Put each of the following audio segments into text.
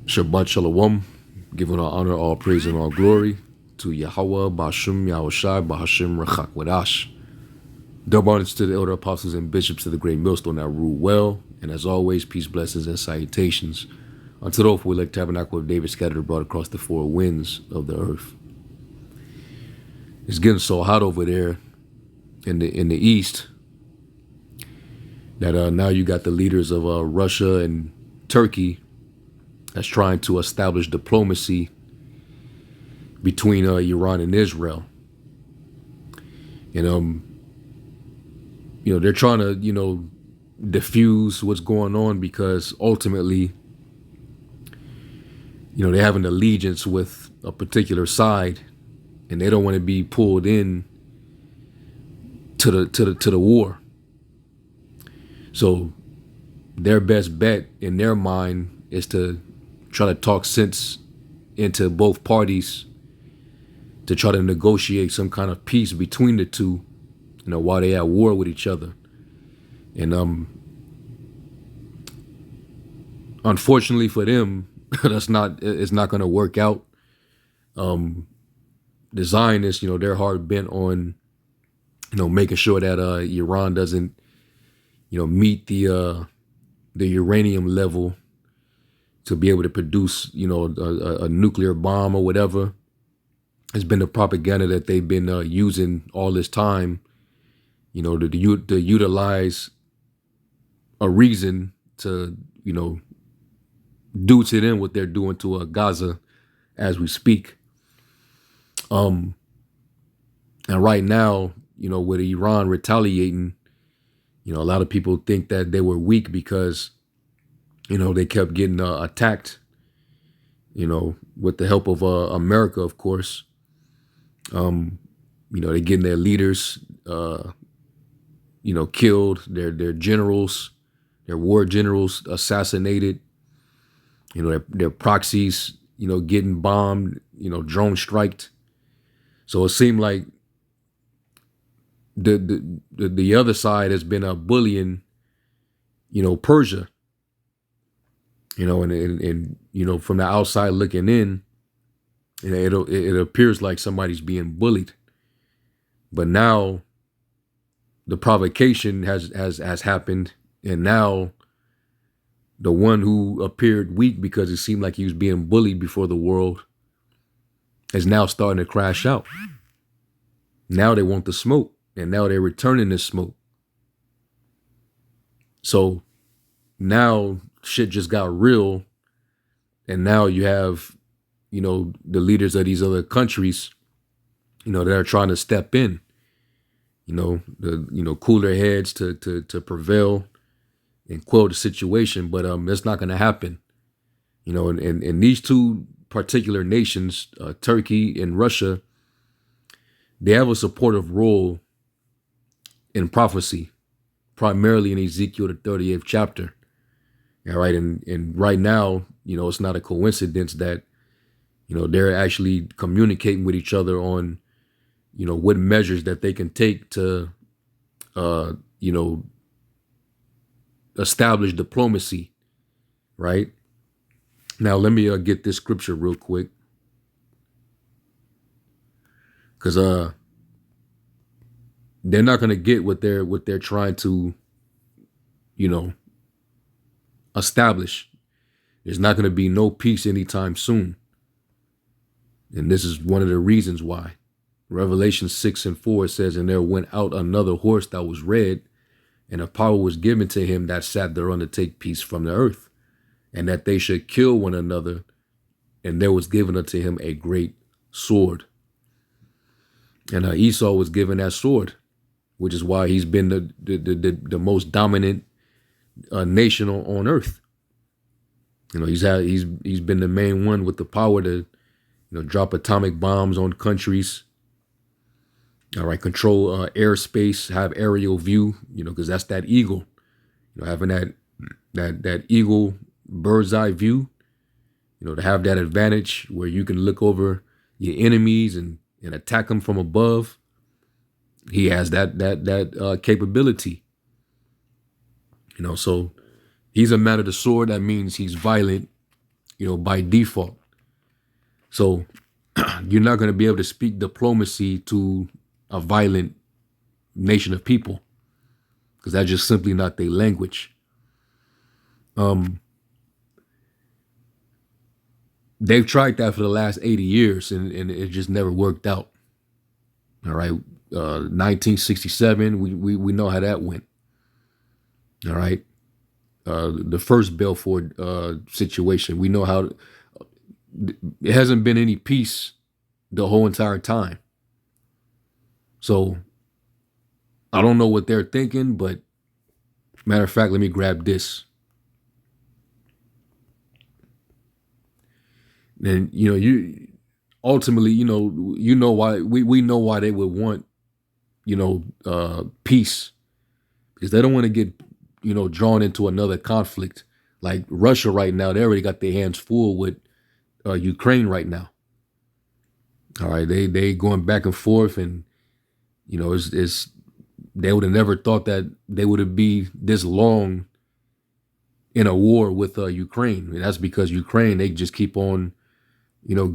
Shabbat Shalom, giving all honor, all praise, and all glory to Yahweh, Bashim, Yahushai, Bahashim, Rachak, Wadash. Double honors to the elder apostles and bishops of the great millstone that rule well, and as always, peace, blessings, and salutations unto the hopeful elect tabernacle of David scattered abroad across the four winds of the earth. It's getting so hot over there in the east that now you got the leaders of Russia and Turkey that's trying to establish diplomacy between Iran and Israel. And they're trying to diffuse what's going on, because ultimately they have an allegiance with a particular side, and they don't want to be pulled in to the war. So their best bet in their mind is to try to talk sense into both parties to try to negotiate some kind of peace between the two, while they at war with each other. And unfortunately for them, it's not going to work out. The Zionists, they're hard bent on, making sure that Iran doesn't, meet the uranium level to be able to produce, a nuclear bomb or whatever. It's been the propaganda that they've been using all this time, to utilize a reason to, do to them what they're doing to Gaza as we speak. And right now, with Iran retaliating, a lot of people think that they were weak because, they kept getting attacked, with the help of America, of course. They're getting their leaders, killed, their generals, their war generals assassinated, their proxies, getting bombed, drone striked. So it seemed like the other side has been bullying, Persia, and from the outside looking in, it appears like somebody's being bullied. But now the provocation has happened, and now the one who appeared weak because it seemed like he was being bullied before the world is now starting to crash out. Now they want the smoke, and now they're returning the smoke. So now shit just got real, and now you have, the leaders of these other countries, that are trying to step in, cool their heads to prevail and quell the situation. But that's not going to happen, and these two particular nations, Turkey and Russia, they have a supportive role in prophecy, primarily in Ezekiel, the 38th chapter. All right. And right now, it's not a coincidence that, they're actually communicating with each other on, what measures that they can take to, establish diplomacy. Right. Now, let me get this scripture real quick, because they're not going to get what they're trying to, establish. There's not going to be no peace anytime soon. And this is one of the reasons why. Revelation 6:4 says, "And there went out another horse that was red, and a power was given to him that sat thereon to take peace from the earth, and that they should kill one another. And there was given unto him a great sword." And Esau was given that sword, which is why he's been the most dominant nation on earth. He's been the main one with the power to, drop atomic bombs on countries. All right, control airspace, have aerial view, because that's that eagle, having that eagle bird's eye view, to have that advantage where you can look over your enemies and attack them from above. He has that capability. So he's a man of the sword. That means he's violent. by default. So you're not going to be able to speak diplomacy to a violent nation of people because that's just simply not their language. They've tried that for the last 80 years and it just never worked out. All right. 1967, we know how that went. All right. The first Belfort situation, we know how it hasn't been any peace the whole entire time. So I don't know what they're thinking, but matter of fact, let me grab this. And you ultimately, why we know why they would want, peace, because they don't want to get, drawn into another conflict. Like Russia right now, they already got their hands full with Ukraine right now. All right, they going back and forth, and it's they would have never thought that they would be this long in a war with Ukraine. And that's because Ukraine, they just keep on,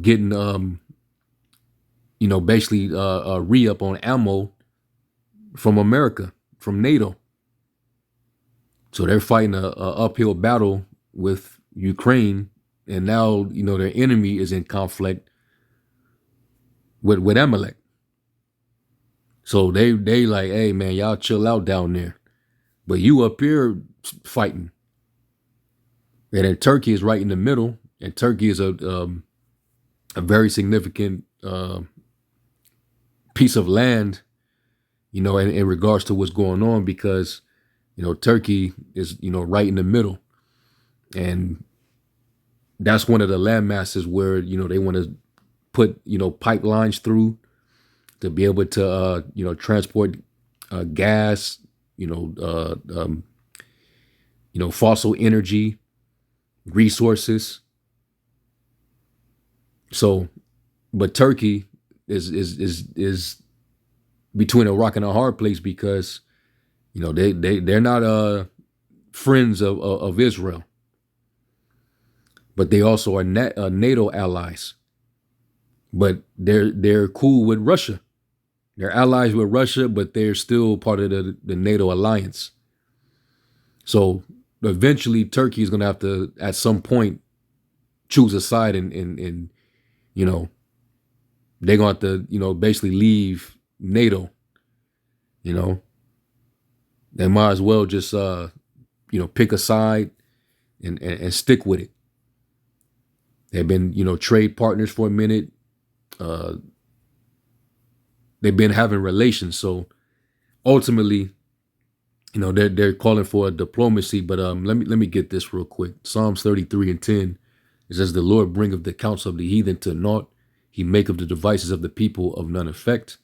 getting basically re-up on ammo from America, from NATO. So they're fighting a uphill battle with Ukraine, and now their enemy is in conflict with Amalek. So they like, hey man, y'all chill out down there, but you up here fighting. And then Turkey is right in the middle, and Turkey is a very significant piece of land, in regards to what's going on, because Turkey is right in the middle, and that's one of the land masses where they want to put pipelines through to be able to transport gas, fossil energy resources. So, but Turkey is between a rock and a hard place, because they're not friends of Israel, but they also are NATO allies. But they're cool with Russia. They're allies with Russia, but they're still part of the NATO alliance. So eventually, Turkey is going to have to, at some point, choose a side, and they're going to have to basically leave NATO. They might as well just pick a side and stick with it. They've been trade partners for a minute. They've been having relations, so ultimately, they're calling for a diplomacy. But let me get this real quick. Psalms 33:10. It says, "The Lord bringeth the counsel of the heathen to naught; he maketh the devices of the people of none effect.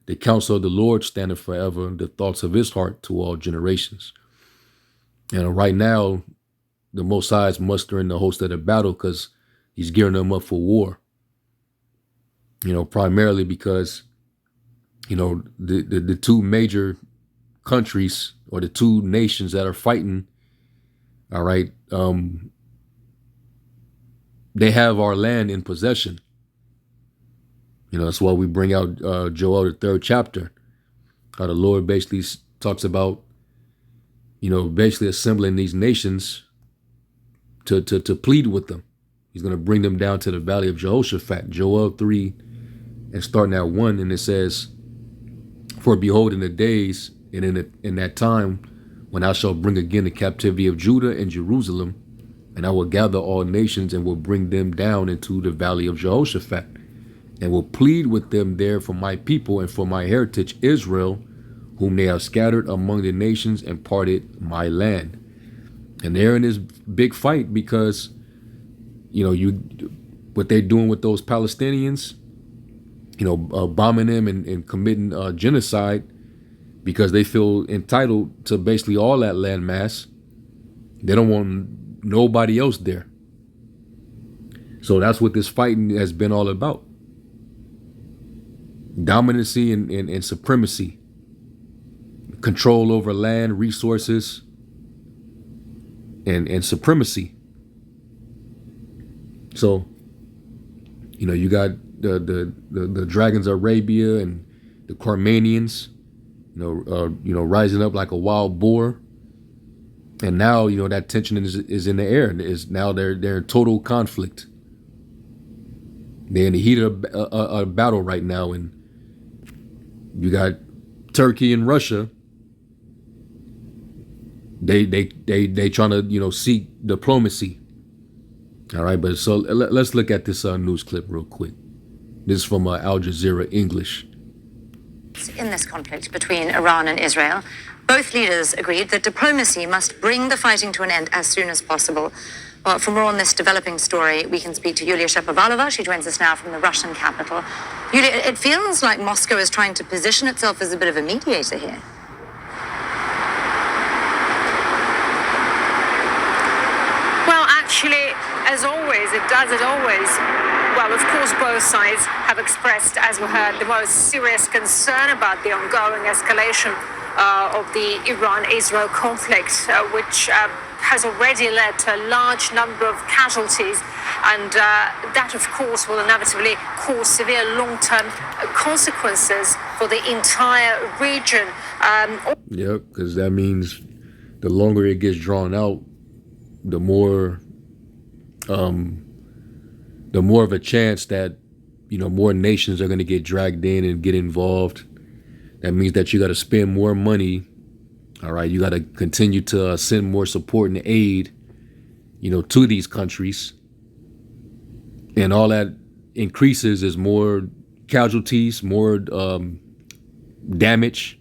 The counsel of the Lord standeth forever; the thoughts of his heart to all generations." And right now, the Most High is mustering the host of the battle, because he's gearing them up for war. Primarily because the two major countries, or the two nations that are fighting, all right, they have our land in possession. That's why we bring out Joel, the 3rd chapter, how the Lord basically talks about, basically assembling these nations to plead with them. He's going to bring them down to the valley of Jehoshaphat. Joel 3, and starting at 1, and it says, "For behold, in the days and in that time, when I shall bring again the captivity of Judah and Jerusalem, and I will gather all nations and will bring them down into the valley of Jehoshaphat, and will plead with them there for my people and for my heritage Israel, whom they have scattered among the nations and parted my land." And they're in this big fight because, what they're doing with those Palestinians, bombing them and committing genocide, because they feel entitled to basically all that land mass. They don't want nobody else there. So that's what this fighting has been all about. Dominancy and supremacy. Control over land, resources, and supremacy. So, you got the dragons of Arabia and the Carmanians, rising up like a wild boar. And now, that tension is in the air. Now they're in total conflict. They're in the heat of a battle right now, and you got Turkey and Russia. They trying to seek diplomacy. All right, but so let's look at this news clip real quick. This is from Al Jazeera English. In this conflict between Iran and Israel, both leaders agreed that diplomacy must bring the fighting to an end as soon as possible. Well, for more on this developing story, we can speak to Yulia Shapovalova. She joins us now from the Russian capital. Yulia, it feels like Moscow is trying to position itself as a bit of a mediator here. Well, actually, as always, it does it always. Well, of course, both sides have expressed, as we heard, the most serious concern about the ongoing escalation of the Iran-Israel conflict, which has already led to a large number of casualties. And that, of course, will inevitably cause severe long-term consequences for the entire region. Yep, because that means the longer it gets drawn out, the more of a chance that more nations are going to get dragged in and get involved. That means that you got to spend more money. All right, you got to continue to send more support and aid, to these countries, and all that increases is more casualties, more damage,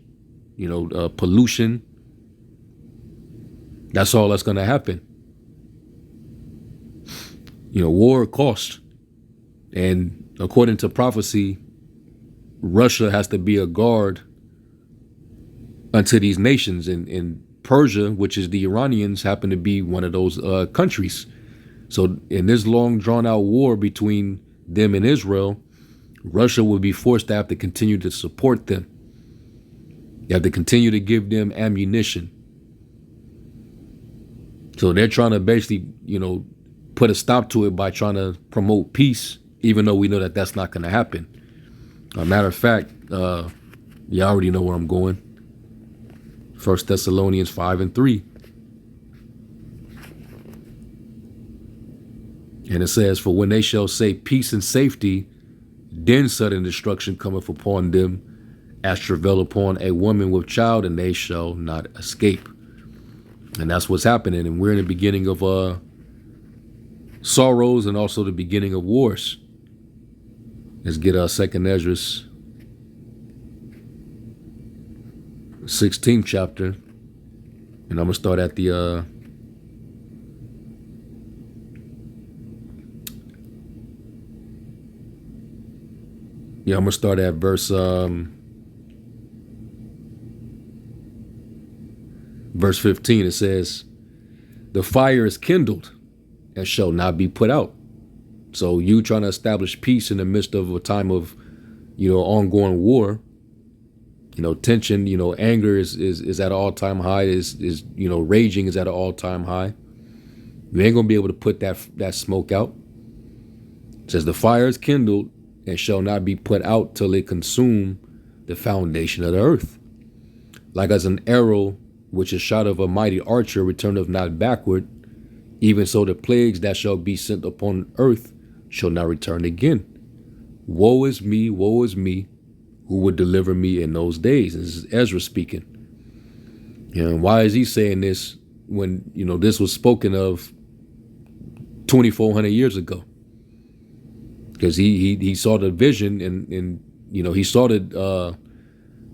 pollution. That's all that's going to happen. War costs. And according to prophecy, Russia has to be a guard unto these nations. And Persia, which is the Iranians, happen to be one of those countries. So in this long drawn out war between them and Israel, Russia will be forced to have to continue to support them. You have to continue to give them ammunition. So they're trying to basically, put a stop to it by trying to promote peace, even though we know that that's not going to happen. A matter of fact, you already know where I'm going. 1 Thessalonians 5:3. And it says, "For when they shall say peace and safety, then sudden destruction cometh upon them, as travail upon a woman with child, and they shall not escape." And that's what's happening. And we're in the beginning of sorrows and also the beginning of wars. Let's get our 2nd Ezra 16th chapter. And I'm going to start at the I'm going to start at verse 15. It says, "The fire is kindled and shall not be put out." So you trying to establish peace in the midst of a time of, ongoing war, tension, anger is at an all-time high, is raging is at an all-time high. You ain't gonna be able to put that smoke out. It says, "The fire is kindled and shall not be put out till it consume the foundation of the earth. Like as an arrow which is shot of a mighty archer returneth not backward, even so the plagues that shall be sent upon earth shall not return again. Woe is me, who would deliver me in those days?" This is Ezra speaking. And why is he saying this when, this was spoken of 2,400 years ago? Because he saw the vision and he saw the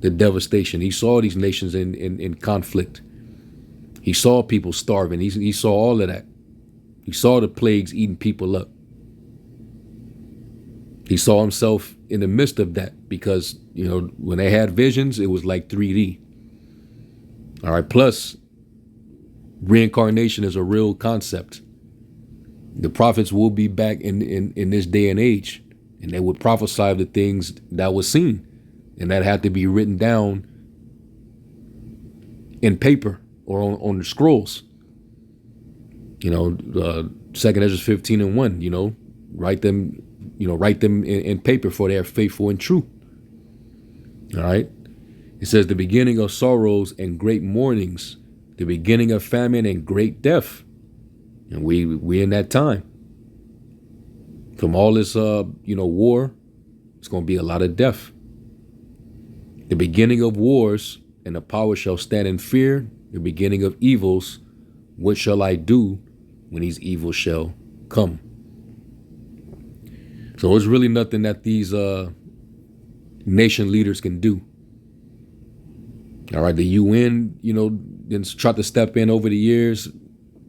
devastation. He saw these nations in conflict. He saw people starving. He saw all of that. He saw the plagues eating people up. He saw himself in the midst of that because, when they had visions, it was like 3D. All right. Plus, reincarnation is a real concept. The prophets will be back in this day and age, and they would prophesy the things that was seen, and that had to be written down in paper or on the scrolls. 2nd Ezra 15:1, write them in paper, for they are faithful and true. All right. It says the beginning of sorrows and great mournings, the beginning of famine and great death. And we in that time. From all this war, it's going to be a lot of death. The beginning of wars, and the power shall stand in fear. The beginning of evils, what shall I do when these evils shall come? So it's really nothing that these nation leaders can do. All right, the UN, then tried to step in over the years.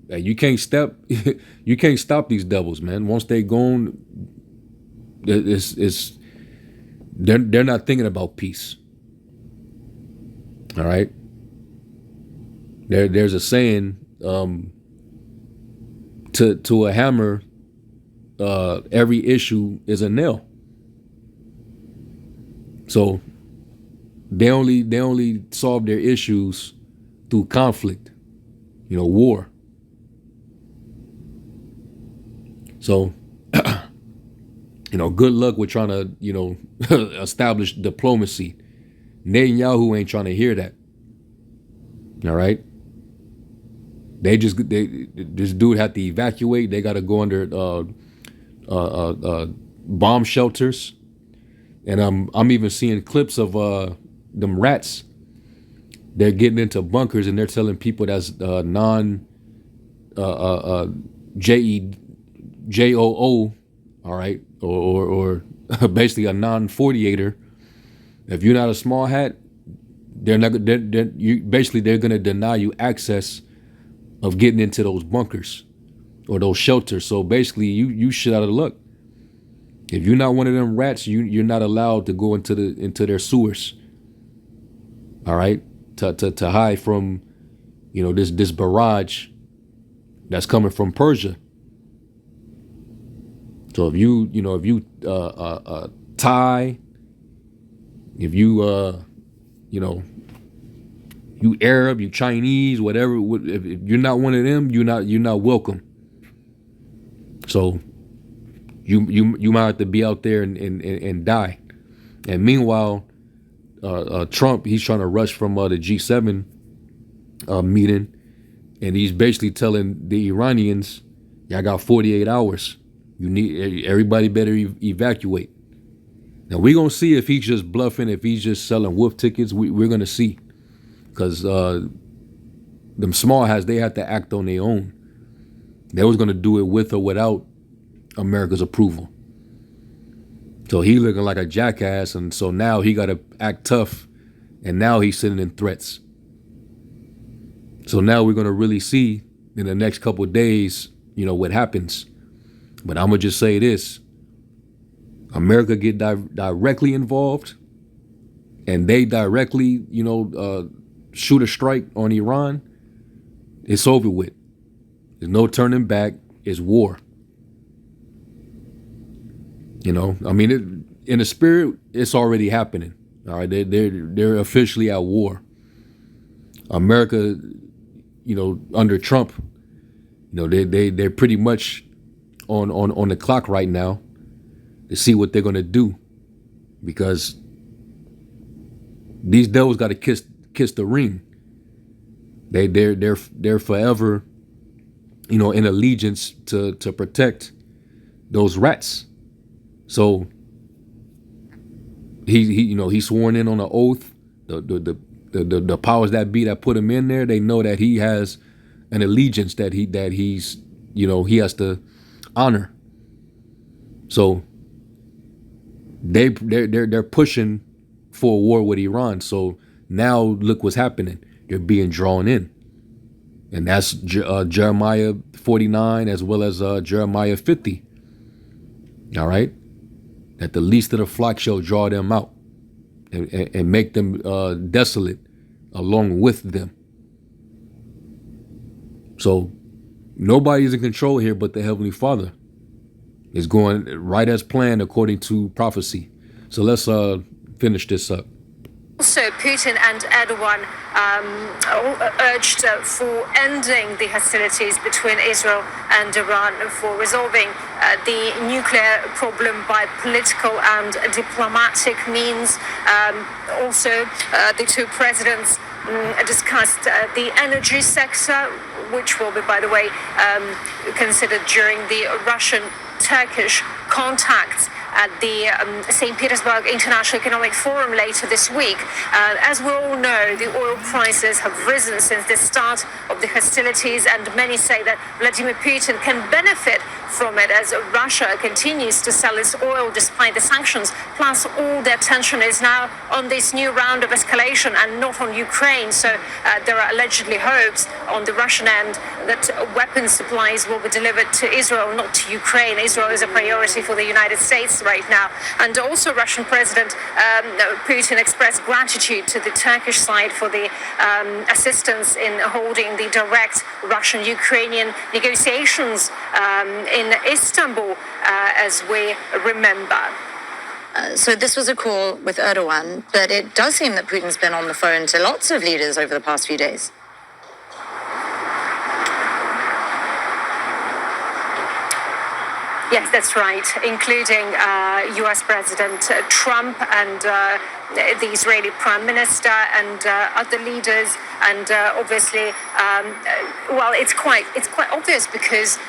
You can't stop these devils, man. Once they gone, they're not thinking about peace. All right. There's a saying, to a hammer, every issue is a nail. So they only solve their issues through conflict, war. So, good luck with trying to, establish diplomacy. Netanyahu ain't trying to hear that. All right. This dude had to evacuate. They got to go under bomb shelters, and I'm even seeing clips of them rats. They're getting into bunkers and they're telling people that's non JEJOO, all right, or basically a non-48er. If you're not a small hat, they're gonna deny you access of getting into those bunkers or those shelters. So basically, you shit out of luck. If you're not one of them rats, you're not allowed to go into their sewers. All right, to hide from, this barrage that's coming from Persia. So if you Thai, if you you Arab, you Chinese, whatever, if you're not one of them, you're not welcome. So you might have to be out there and die. And meanwhile, Trump, he's trying to rush from the G7 meeting, and he's basically telling the Iranians, y'all got 48 hours. Everybody better evacuate. Now we're gonna see if he's just bluffing, if he's just selling wolf tickets. We're gonna see, because them small hats, they have to act on their own. They was gonna do it with or without America's approval. So he looking like a jackass, and so now he got to act tough, and now he's sending in threats. So now we're gonna really see in the next couple of days, what happens. But I'm gonna just say this: America get directly involved, and they directly, shoot a strike on Iran. It's over with. There's no turning back. It's war. In the spirit, it's already happening. All right, they're officially at war. America, under Trump, they're pretty much on the clock right now to see what they're gonna do, because these devils got to kiss the ring. They're forever, in allegiance to protect those rats. So he's sworn in on an oath. The powers that be that put him in there, they know that he has an allegiance that he's he has to honor. So they're pushing for a war with Iran. So now look what's happening. They're being drawn in, and that's Jeremiah 49 as well as Jeremiah 50. All right, that the least of the flock shall draw them out and make them desolate along with them. So nobody's in control here but the Heavenly Father. Is going right as planned according to prophecy. So let's finish this up. Also, Putin and Erdogan urged for ending the hostilities between Israel and Iran, for resolving the nuclear problem by political and diplomatic means. Also, the two presidents discussed the energy sector, which will be, by the way, considered during the Russian-Turkish contacts at the St. Petersburg International Economic Forum later this week. As we all know, the oil prices have risen since the start of the hostilities, and many say that Vladimir Putin can benefit from it as Russia continues to sell its oil despite the sanctions. Plus, all the attention is now on this new round of escalation and not on Ukraine. So there are allegedly hopes on the Russian end that weapons supplies will be delivered to Israel, not to Ukraine. Israel is a priority for the United States right now. And also Russian President Putin expressed gratitude to the Turkish side for the assistance in holding the direct Russian-Ukrainian negotiations in Istanbul, as we remember. So this was a call with Erdogan, but it does seem that Putin's been on the phone to lots of leaders over the past few days. Yes, that's right, including US President Trump and the Israeli Prime Minister and other leaders. And obviously, well, it's quite obvious because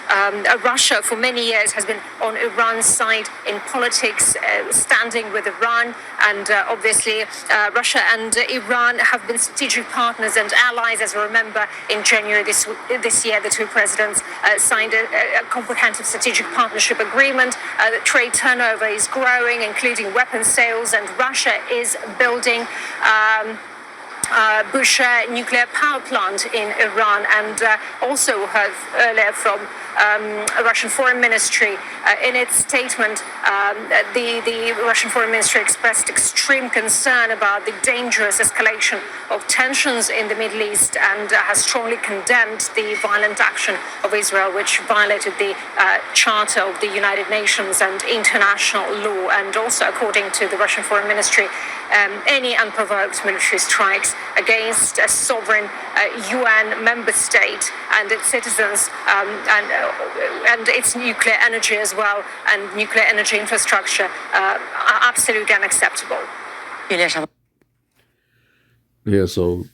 Russia for many years has been on Iran's side in politics, standing with Iran. And obviously, Russia and Iran have been strategic partners and allies. As we remember, in January this year, the two presidents signed a comprehensive strategic partnership agreement. The trade turnover is growing, including weapons sales, and Russia is building Bushehr nuclear power plant in Iran. And also heard earlier from Russian Foreign Ministry in its statement, the Russian Foreign Ministry expressed extreme concern about the dangerous escalation of tensions in the Middle East and has strongly condemned the violent action of Israel, which violated the Charter of the United Nations and international law. And also, according to the Russian Foreign Ministry, any unprovoked military strikes against a sovereign UN member state and its citizens and its nuclear energy as well, and nuclear energy infrastructure are absolutely unacceptable. Yeah, so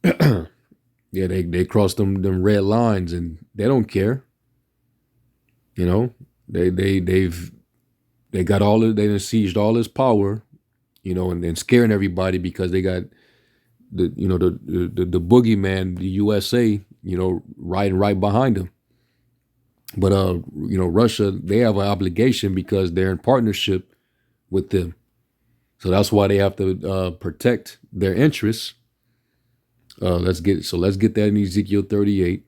yeah, they crossed them red lines and they don't care. You know, they got they sieged all his power, you know, and scaring everybody because they got the boogeyman, the USA, you know, riding right behind them. But you know, Russia, they have an obligation because they're in partnership with them. So that's why they have to protect their interests. Let's get that in Ezekiel 38.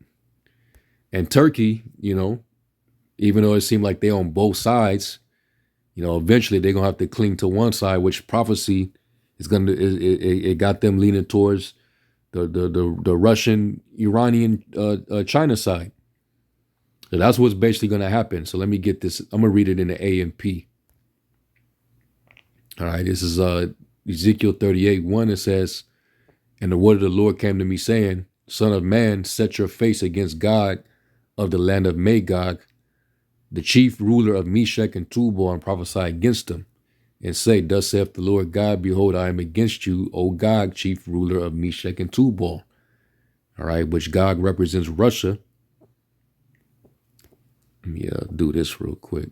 And Turkey, you know, even though it seemed like they're on both sides, you know, eventually they're gonna have to cling to one side, which prophecy is it got them leaning towards the Russian, Iranian, China side. So that's what's basically gonna happen. So let me get this. I'm gonna read it in the A&P. All right, this is Ezekiel 38:1. It says, "And the word of the Lord came to me, saying, Son of man, set your face against God of the land of Magog, the chief ruler of Meshech and Tubal, and prophesy against him, and say, Thus saith the Lord God, behold, I am against you, O Gog, chief ruler of Meshech and Tubal." All right, which Gog represents Russia. Let me do this real quick.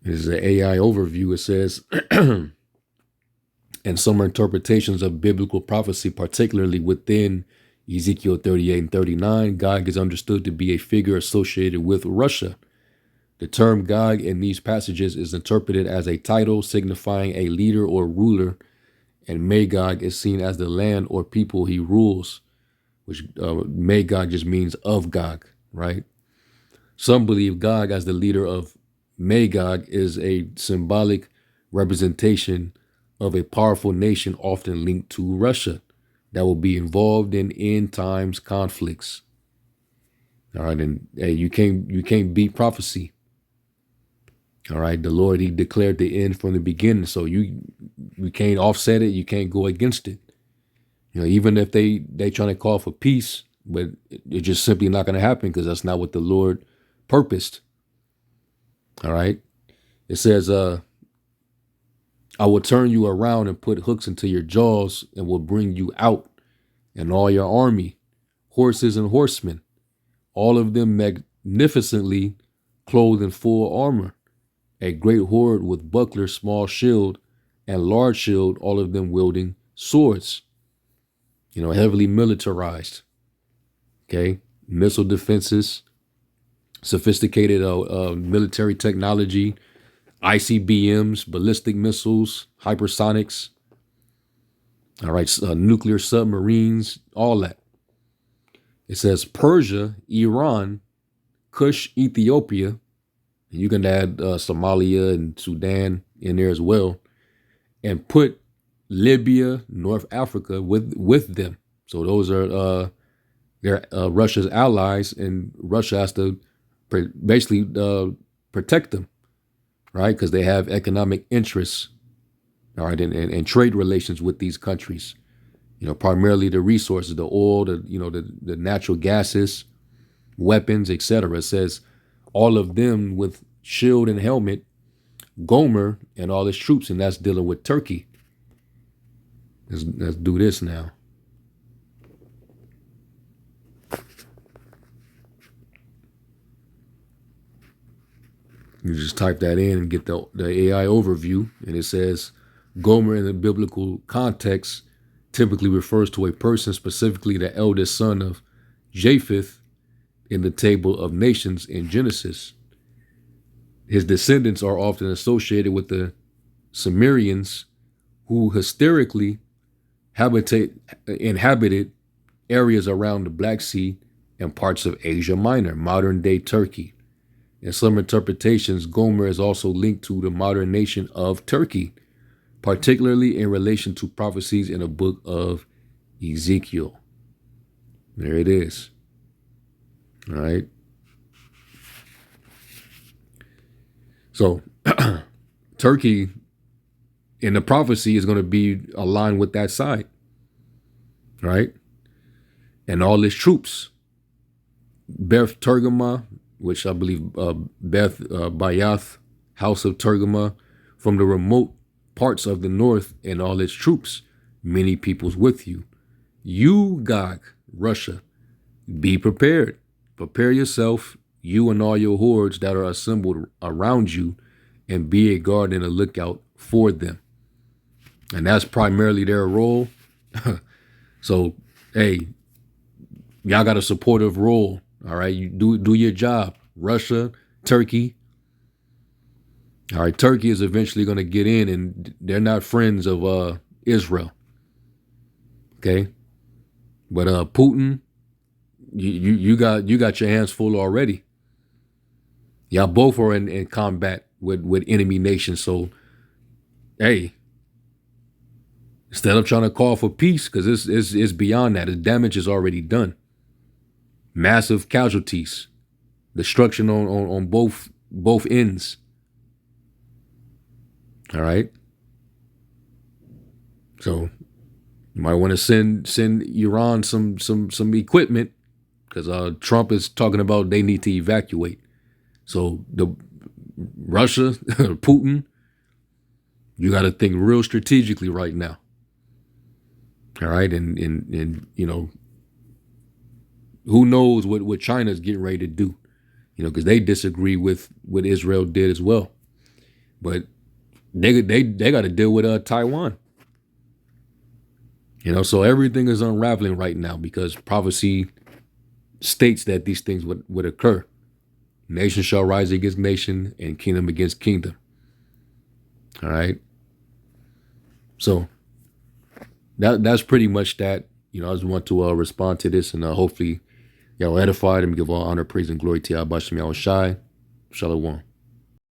This is an AI overview. It says, and some interpretations of biblical prophecy, particularly within Ezekiel 38 and 39, Gog is understood to be a figure associated with Russia. The term Gog in these passages is interpreted as a title signifying a leader or ruler, and Magog is seen as the land or people he rules, which Magog just means of Gog, right? Some believe Gog as the leader of Magog is a symbolic representation of a powerful nation often linked to Russia that will be involved in end times conflicts. All right, and hey, you can't beat prophecy. All right. The Lord, he declared the end from the beginning. So you can't offset it. You can't go against it. Even if they trying to call for peace, but it's just simply not going to happen because that's not what the Lord purposed. All right. It says, I will turn you around and put hooks into your jaws and will bring you out and all your army, horses and horsemen, all of them magnificently clothed in full armor, a great horde with buckler, small shield, and large shield, all of them wielding swords, heavily militarized. Okay. Missile defenses, sophisticated military technology, ICBMs, ballistic missiles, hypersonics. All right. Nuclear submarines, all that. It says Persia, Iran, Kush, Ethiopia. You can add Somalia and Sudan in there as well, and put Libya, North Africa with them. So those are they're Russia's allies, and Russia has to basically protect them, right? Because they have economic interests, all right, and trade relations with these countries. Primarily the resources, the oil, the natural gases, weapons, etc. It says all of them with shield and helmet, Gomer and all his troops, and that's dealing with Turkey. Let's do this now. You just type that in and get the AI overview, and it says Gomer in the biblical context typically refers to a person, specifically the eldest son of Japheth in the table of nations in Genesis. His descendants are often associated with the Sumerians, who historically inhabited areas around the Black Sea and parts of Asia Minor, modern-day Turkey. In some interpretations, Gomer is also linked to the modern nation of Turkey, particularly in relation to prophecies in the book of Ezekiel. There it is. All right. So Turkey in the prophecy is going to be aligned with that side, right? And all its troops, Beth Tergama, which I believe Beth Bayath, house of Tergama, from the remote parts of the north, and all its troops, many peoples with you. You, Gog, Russia, be prepared. Prepare yourself, you and all your hordes that are assembled around you, and be a guard and a lookout for them. And that's primarily their role. So, hey, y'all got a supportive role. All right, you do your job. Russia, Turkey. All right, Turkey is eventually going to get in, and they're not friends of Israel. Okay, but Putin, you got your hands full already. Y'all both are in combat with enemy nations. So, hey, instead of trying to call for peace, because it's beyond that, the damage is already done. Massive casualties, destruction on both ends. All right. So you might want to send Iran some equipment, because Trump is talking about they need to evacuate. So the Russia, Putin, you got to think real strategically right now. All right, and who knows what China's getting ready to do, because they disagree with what Israel did as well. But they got to deal with Taiwan. So everything is unraveling right now because prophecy states that these things would occur. Nation shall rise against nation and kingdom against kingdom. All right. So that's pretty much that. I just want to respond to this, and hopefully y'all edified and give all honor, praise, and glory to Yahweh Shem Yahweh Shai. Shalom.